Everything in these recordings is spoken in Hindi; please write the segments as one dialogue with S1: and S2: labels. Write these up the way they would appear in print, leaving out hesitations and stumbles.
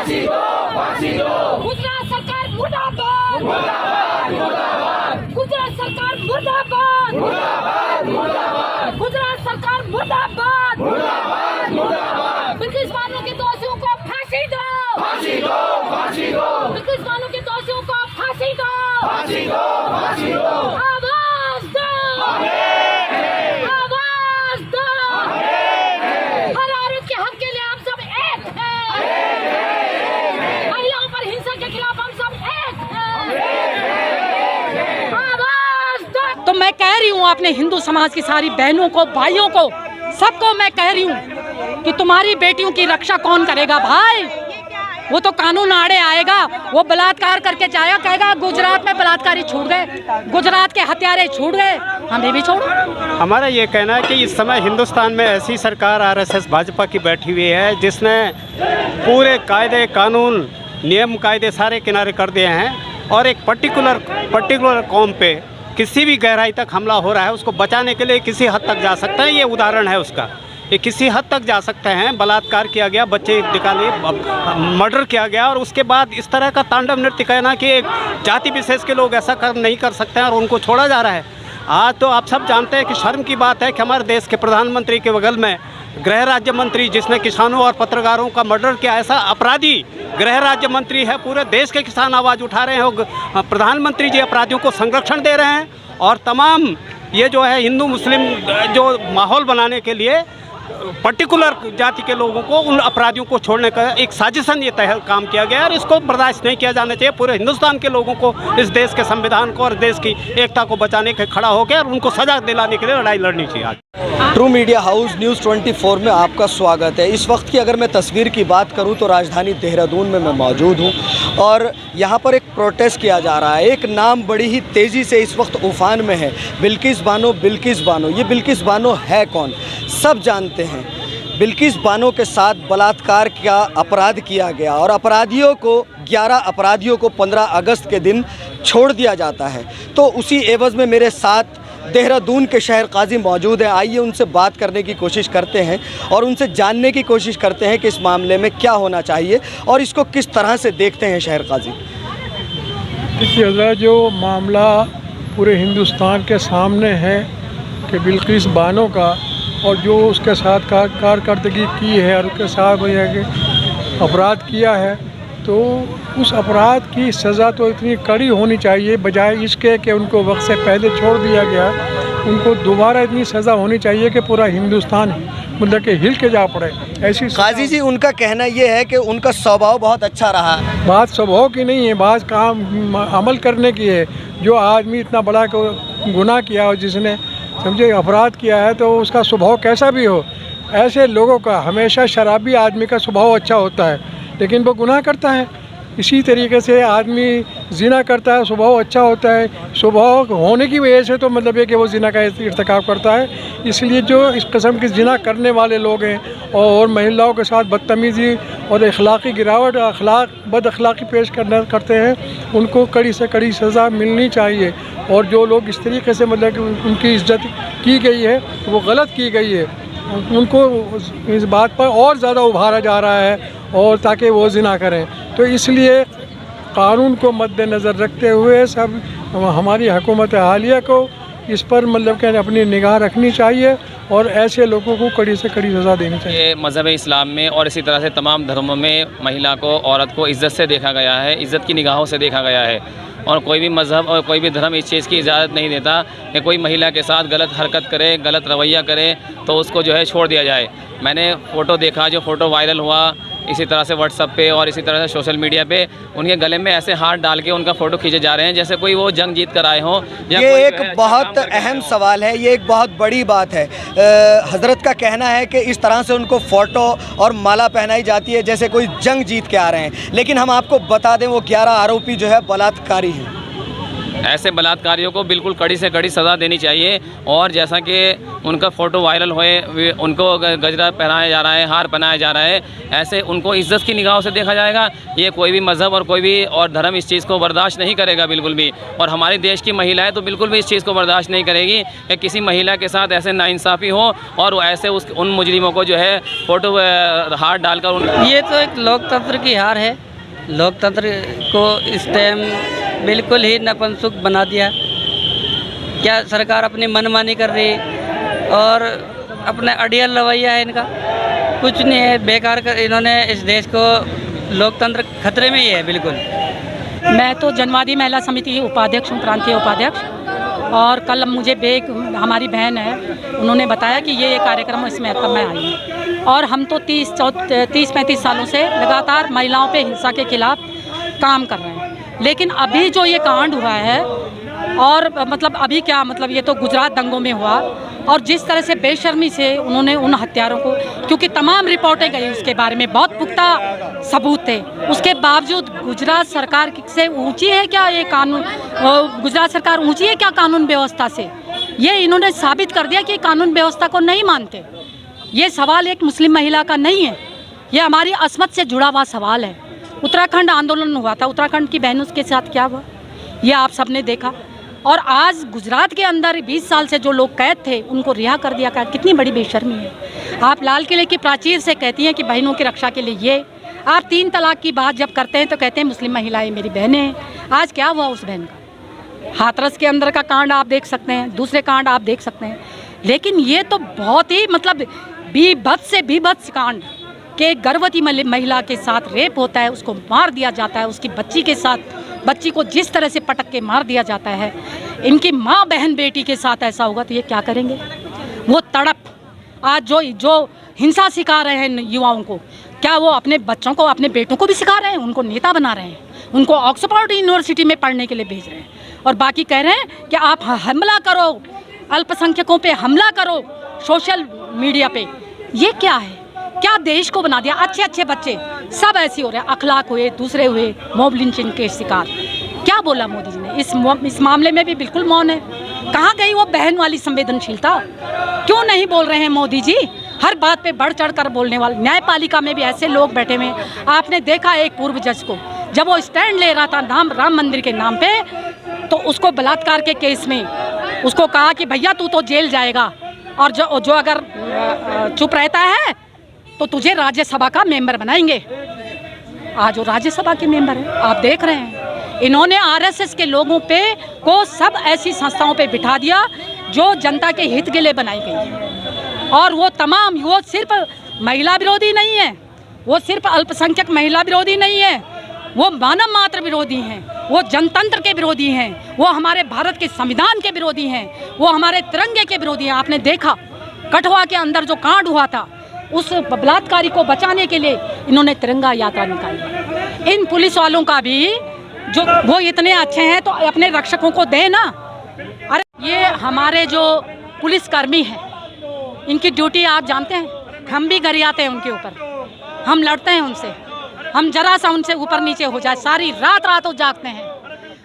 S1: फांसी दो, फांसी दो। गुजरात सरकार मुर्दाबाद, मुर्दाबाद, मुर्दाबाद। गुजरात सरकार मुर्दाबाद, मुर्दाबाद, मुर्दाबाद। गुजरात सरकार मुर्दाबाद, मुर्दाबाद, मुर्दाबाद। बिल्किस बानो के दोषियों को फांसी दो, फांसी दो, फांसी दो। बिल्किस बानो के दोषियों को फांसी दो, फांसी दो, फांसी दो। आवाज दो, आवाज दो। हर औरत के हक के लिए हम सब एक हैं। महिलाओं पर हिंसा के खिलाफ हम सब एक हैं। आवाज दो।
S2: तो मैं कह रही हूँ अपने हिंदू समाज की सारी बहनों को, भाइयों को, सबको मैं कह रही हूँ कि तुम्हारी बेटियों की रक्षा कौन करेगा भाई? वो तो कानून आड़े आएगा, वो बलात्कार करके जाएगा, कहेगा गुजरात में बलात्कारी छूट गए, गुजरात के हत्यारे छूट गए, हमें भी छोड़ो।
S3: हमारा ये कहना है कि इस समय हिंदुस्तान में ऐसी सरकार आरएसएस भाजपा की बैठी हुई है जिसने पूरे कायदे कानून नियम कायदे सारे किनारे कर दिए हैं और एक पर्टिकुलर कौम पे किसी भी गहराई तक हमला हो रहा है उसको बचाने के लिए किसी हद तक जा सकता है। ये उदाहरण है उसका, ये किसी हद तक जा सकते हैं। बलात्कार किया गया, बच्चे निकाले, मर्डर किया गया और उसके बाद इस तरह का तांडव नृत्य कहना कि एक जाति विशेष के लोग ऐसा नहीं कर सकते हैं और उनको छोड़ा जा रहा है। आज तो आप सब जानते हैं कि शर्म की बात है कि हमारे देश के प्रधानमंत्री के बगल में गृह राज्य मंत्री जिसने किसानों और पत्रकारों का मर्डर किया, ऐसा अपराधी गृह राज्य मंत्री है। पूरे देश के किसान आवाज़ उठा रहे हैं और प्रधानमंत्री जी अपराधियों को संरक्षण दे रहे हैं और तमाम ये जो है हिंदू मुस्लिम जो माहौल बनाने के लिए पर्टिकुलर जाति के लोगों को, उन अपराधियों को छोड़ने का एक साजिशन ये काम किया गया और इसको बर्दाश्त नहीं किया जाना चाहिए। पूरे हिंदुस्तान के लोगों को इस देश के संविधान को और देश की एकता को बचाने के खड़ा होकर और उनको सजा दिलाने के लिए लड़ाई लड़नी चाहिए। आज
S4: ट्रू मीडिया हाउस न्यूज़ 24 में आपका स्वागत है। इस वक्त की अगर मैं तस्वीर की बात करूं तो राजधानी देहरादून में मैं मौजूद हूं और यहां पर एक प्रोटेस्ट किया जा रहा है। एक नाम बड़ी ही तेज़ी से इस वक्त उफान में है, बिल्किस बानो। बिल्किस बानो, ये बिल्किस बानो है कौन? सब जानते हैं। बिल्किस बानो के साथ बलात्कार का अपराध किया गया और 11 अपराधियों को 15 अगस्त के दिन छोड़ दिया जाता है। तो उसी एवज़ में मेरे साथ देहरादून के शहर काजी मौजूद हैं। आइए उनसे बात करने की कोशिश करते हैं और उनसे जानने की कोशिश करते हैं कि इस मामले में क्या होना चाहिए और इसको किस तरह से देखते हैं शहर काजी।
S5: देखिए हज़रत, जो मामला पूरे हिंदुस्तान के सामने है कि बिल्किस बानो का और जो उसके साथ कारकर्दगी की है और उसके साथ अपराध किया है, तो उस अपराध की सज़ा तो इतनी कड़ी होनी चाहिए, बजाय इसके कि उनको वक्त से पहले छोड़ दिया गया। उनको दोबारा इतनी सज़ा होनी चाहिए कि पूरा हिंदुस्तान मतलब कि हिल के जा पड़े। ऐसी
S4: काजी जी, उनका कहना ये है कि उनका स्वभाव बहुत अच्छा रहा।
S5: बात स्वभाव की नहीं है, बात काम अमल करने की है। जो आदमी इतना बड़ा गुनाह किया और जिसने समझे अपराध किया है, तो उसका स्वभाव कैसा भी हो, ऐसे लोगों का हमेशा शराबी आदमी का स्वभाव अच्छा होता है लेकिन वो गुनाह करता है। इसी तरीके से आदमी जिना करता है, स्वभाव अच्छा होता है। स्वभाव होने की वजह से तो मतलब है कि वो जिना का इर्तिकाब करता है। इसलिए जो इस किस्म की जिना करने वाले लोग हैं और महिलाओं के साथ बदतमीज़ी और अखलाकी गिरावट, बद अखलाकी पेश करते हैं, उनको कड़ी से कड़ी सज़ा मिलनी चाहिए। और जो लोग इस तरीके से मतलब कि उनकी इज्जत की गई है वो गलत की गई है, उनको इस बात पर और ज़्यादा उभारा जा रहा है और ताकि वो जिना करें। तो इसलिए कानून को मद्देनज़र रखते हुए सब हमारी हुकूमत हालिया को इस पर मतलब कि अपनी निगाह रखनी चाहिए और ऐसे लोगों को कड़ी से कड़ी सज़ा देनी चाहिए।
S6: मज़हब इस्लाम में और इसी तरह से तमाम धर्मों में महिला को, औरत को इज़्ज़त से देखा गया है, इज़्ज़त की निगाहों से देखा गया है और कोई भी मज़हब और कोई भी धर्म इस चीज़ की इजाज़त नहीं देता कि कोई महिला के साथ गलत हरकत करे, गलत रवैया करे तो उसको जो है छोड़ दिया जाए। मैंने फ़ोटो देखा, जो फ़ोटो वायरल हुआ इसी तरह से व्हाट्सएप पे और इसी तरह से सोशल मीडिया पे, उनके गले में ऐसे हाथ डाल के उनका फ़ोटो खींचे जा रहे हैं जैसे कोई वो जंग जीत कर आए हों।
S4: ये एक बहुत अहम सवाल है, ये एक बहुत बड़ी बात है। हज़रत का कहना है कि इस तरह से उनको फ़ोटो और माला पहनाई जाती है जैसे कोई जंग जीत के आ रहे हैं। लेकिन हम आपको बता दें वो 11 आरोपी जो है बलात्कारी हैं।
S6: ऐसे बलात्कारियों को बिल्कुल कड़ी से कड़ी सज़ा देनी चाहिए। और जैसा कि उनका फ़ोटो वायरल हुए, उनको गजरा पहनाया जा रहा है, हार पहनाया जा रहा है, ऐसे उनको इज्जत की निगाहों से देखा जाएगा। ये कोई भी मज़हब और कोई भी और धर्म इस चीज़ को बर्दाश्त नहीं करेगा बिल्कुल भी। और हमारे देश की महिलाएं तो बिल्कुल भी इस चीज़ को बर्दाश्त नहीं करेगी कि किसी महिला के साथ ऐसे नाइंसाफ़ी हो और ऐसे उन मुजरिमों को जो है फ़ोटो हार डालकर
S7: ये तो एक लोकतंत्र की हार है। लोकतंत्र को इस टाइम बिल्कुल ही नपुंसक बना दिया। क्या सरकार अपनी मनमानी कर रही है और अपना अड़ियल रवैया है इनका, कुछ नहीं है, बेकार कर इन्होंने इस देश को, लोकतंत्र खतरे में ही है बिल्कुल।
S2: मैं तो जनवादी महिला समिति की उपाध्यक्ष हूँ, प्रांतीय उपाध्यक्ष। और कल मुझे हमारी बहन है, उन्होंने बताया कि ये कार्यक्रम इसमें मैं आई हूँ। और हम तो 30-35 सालों से लगातार महिलाओं पे हिंसा के खिलाफ काम कर रहे हैं। लेकिन अभी जो ये कांड हुआ है, और मतलब अभी क्या, मतलब ये तो गुजरात दंगों में हुआ, और जिस तरह से बेशर्मी से उन्होंने उन हत्यारों को, क्योंकि तमाम रिपोर्टें गई उसके बारे में, बहुत पुख्ता सबूत थे, उसके बावजूद गुजरात सरकार से ऊंची है क्या ये कानून, गुजरात सरकार ऊंची है क्या कानून व्यवस्था से? ये इन्होंने साबित कर दिया कि कानून व्यवस्था को नहीं मानते। ये सवाल एक मुस्लिम महिला का नहीं है, ये हमारी अस्मत से जुड़ा हुआ सवाल है। उत्तराखंड आंदोलन हुआ था, उत्तराखंड की बहनों के साथ क्या हुआ ये आप सबने देखा। और आज गुजरात के अंदर 20 साल से जो लोग कैद थे उनको रिहा कर दिया। कितनी बड़ी बेशर्मी है। आप लाल किले की प्राचीर से कहती हैं कि बहनों की रक्षा के लिए ये, आप 3 तलाक की बात जब करते हैं तो कहते हैं मुस्लिम महिलाएं मेरी बहनें हैं। आज क्या हुआ उस बहन का? हाथरस के अंदर का कांड आप देख सकते हैं, दूसरे कांड आप देख सकते हैं। लेकिन ये तो बहुत ही मतलब बीभत्स से बीभत्स कांड के गर्भवती महिला के साथ रेप होता है, उसको मार दिया जाता है, उसकी बच्ची के साथ, बच्ची को जिस तरह से पटक के मार दिया जाता है, इनकी माँ बहन बेटी के साथ ऐसा होगा तो ये क्या करेंगे? वो तड़प आज जो हिंसा सिखा रहे हैं युवाओं को, क्या वो अपने बच्चों को, अपने बेटों को भी सिखा रहे हैं? उनको नेता बना रहे हैं, उनको ऑक्सफोर्ड यूनिवर्सिटी में पढ़ने के लिए भेज रहे हैं, और बाकी कह रहे हैं कि आप हमला करो, अल्पसंख्यकों पे हमला करो सोशल मीडिया पे। ये क्या है? क्या देश को बना दिया? अच्छे अच्छे बच्चे सब ऐसे हो रहे हैं, अखलाक हुए, दूसरे हुए, मॉब लिंचिंग के शिकार। क्या बोला मोदी जी ने? इस मामले में भी बिल्कुल मौन है। कहाँ गई वो बहन वाली संवेदनशीलता? क्यों नहीं बोल रहे हैं मोदी जी? हर बात पे बढ़ चढ़ कर बोलने वाले। न्यायपालिका में भी ऐसे लोग बैठे हुए हैं। आपने देखा एक पूर्व जज को, जब वो स्टैंड ले रहा था राम मंदिर के नाम पे, तो उसको बलात्कार के केस में उसको कहा कि भैया तू तो जेल जाएगा, और जो अगर चुप रहता है तो तुझे राज्यसभा का मेंबर बनाएंगे। आज वो राज्यसभा के मेंबर हैं, आप देख रहे हैं। इन्होंने आरएसएस के लोगों पे को सब ऐसी संस्थाओं पे बिठा दिया जो जनता के हित के लिए बनाई गई है। और वो तमाम, वो सिर्फ महिला विरोधी नहीं है, वो सिर्फ अल्पसंख्यक महिला विरोधी नहीं है, वो मानव मात्र विरोधी हैं, वो जनतंत्र के विरोधी हैं, वो हमारे भारत के संविधान के विरोधी हैं, वो हमारे तिरंगे के विरोधी हैं। आपने देखा कठुआ के अंदर जो कांड हुआ था, उस बलात्कारी को बचाने के लिए इन्होंने तिरंगा यात्रा निकाली। इन पुलिस वालों का भी जो वो इतने अच्छे हैं तो अपने रक्षकों को दे ना। अरे ये हमारे जो पुलिसकर्मी हैं, इनकी ड्यूटी आप जानते हैं, हम भी गरियाते हैं उनके ऊपर, हम लड़ते हैं उनसे, हम जरा सा उनसे ऊपर नीचे हो जाए सारी रात जागते हैं,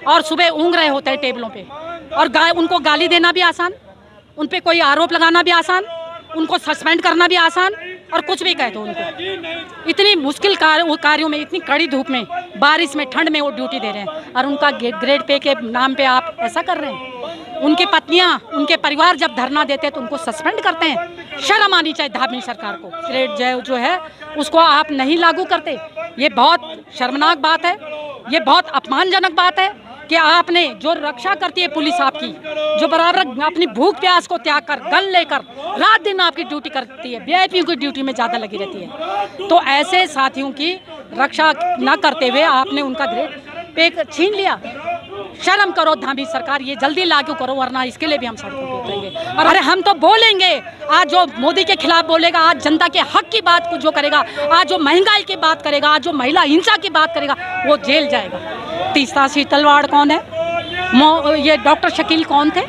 S2: और सुबह ऊँग रहे होते हैं टेबलों पे, और उनको गाली देना भी आसान, उन पे कोई आरोप लगाना भी आसान, उनको सस्पेंड करना भी आसान, और कुछ भी कह दो उनको। इतनी मुश्किल कार्यों में, इतनी कड़ी धूप में, बारिश में, ठंड में वो ड्यूटी दे रहे हैं, और उनका ग्रेड पे के नाम पे आप ऐसा कर रहे हैं। उनकी पत्नियां, उनके परिवार जब धरना देते हैं तो उनको सस्पेंड करते हैं। शर्म आनी चाहिए धामी सरकार को। ग्रेड जो है उसको आप नहीं लागू करते, ये बहुत शर्मनाक बात है, ये बहुत अपमानजनक बात है कि आपने, जो रक्षा करती है पुलिस आपकी, जो बराबर अपनी भूख प्यास को त्याग कर, गन लेकर रात दिन आपकी ड्यूटी करती है, वीआईपी की ड्यूटी में ज़्यादा लगी रहती है, तो ऐसे साथियों की रक्षा न करते हुए आपने उनका ग्रेड पे छीन लिया। शर्म करो धामी सरकार, ये जल्दी लागू करो, वरना इसके लिए भी हम सड़कों पर उतरेंगे। और अरे हम तो बोलेंगे, आज जो मोदी के खिलाफ बोलेगा, आज जनता के हक की बात को जो करेगा, आज जो महंगाई की बात करेगा, आज जो महिला हिंसा की बात करेगा, वो जेल जाएगा। तीस्ता शीतलवाड़ कौन है, ये डॉक्टर शकील कौन थे,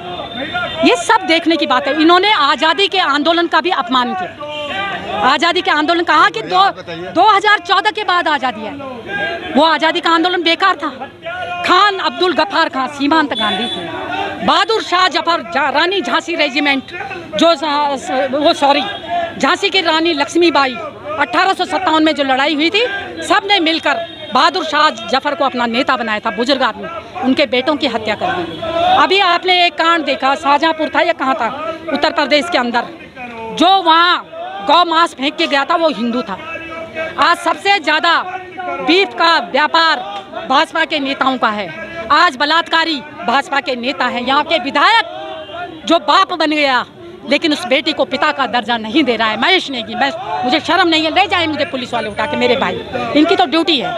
S2: ये सब देखने की बात है। इन्होंने आज़ादी के आंदोलन का भी अपमान किया। आज़ादी के आंदोलन कहा कि 2014 के बाद आज़ादी आई, वो आज़ादी का आंदोलन बेकार था। खान अब्दुल गफ्फार खां सीमांत गांधी थे, बहादुर शाह जफर, रानी झांसी रेजिमेंट झांसी की रानी लक्ष्मीबाई 1857 में जो लड़ाई हुई थी, सब ने मिलकर बहादुर शाह जफर को अपना नेता बनाया था। बुजुर्ग आदमी, उनके बेटों की हत्या कर दी गई। अभी आपने एक कांड देखा, शाहजहांपुर था या कहाँ था, उत्तर प्रदेश के अंदर, जो वहाँ गौ मांस फेंक के गया था वो हिंदू था। आज सबसे ज़्यादा बीफ का व्यापार भाजपा के नेताओं का है। आज बलात्कारी भाजपा के नेता हैं। यहाँ के विधायक जो बाप बन गया, लेकिन उस बेटी को पिता का दर्जा नहीं दे रहा है। महेश नेगी, मुझे शर्म नहीं है, ले जाए मुझे पुलिस वाले उठा के, मेरे भाई, इनकी तो ड्यूटी है।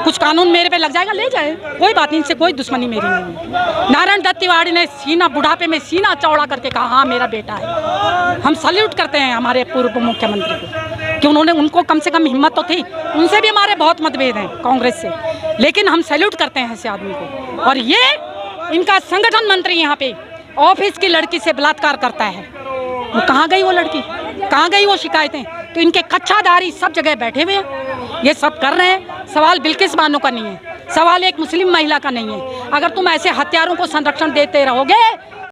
S2: कुछ कानून मेरे पे लग जाएगा, ले जाए, कोई बात नहीं, इनसे कोई दुश्मनी मेरी नहीं है। नारायण दत्त तिवारी ने सीना, बुढ़ापे में सीना चौड़ा करके कहा, हाँ मेरा बेटा है। हम सल्यूट करते हैं हमारे पूर्व मुख्यमंत्री को कि उनको कम से कम हिम्मत तो थी। उनसे भी हमारे बहुत मतभेद हैं कांग्रेस से, लेकिन हम सैल्यूट करते हैं ऐसे आदमी को। और ये इनका संगठन मंत्री यहाँ पे ऑफिस की लड़की से बलात्कार करता है। वो कहाँ गई वो लड़की, कहाँ गई वो शिकायतें? तो इनके कच्चाधारी सब जगह बैठे हुए हैं, ये सब कर रहे हैं। सवाल बिल्किस बानो का नहीं है, सवाल एक मुस्लिम महिला का नहीं है। अगर तुम ऐसे हत्यारों को संरक्षण देते रहोगे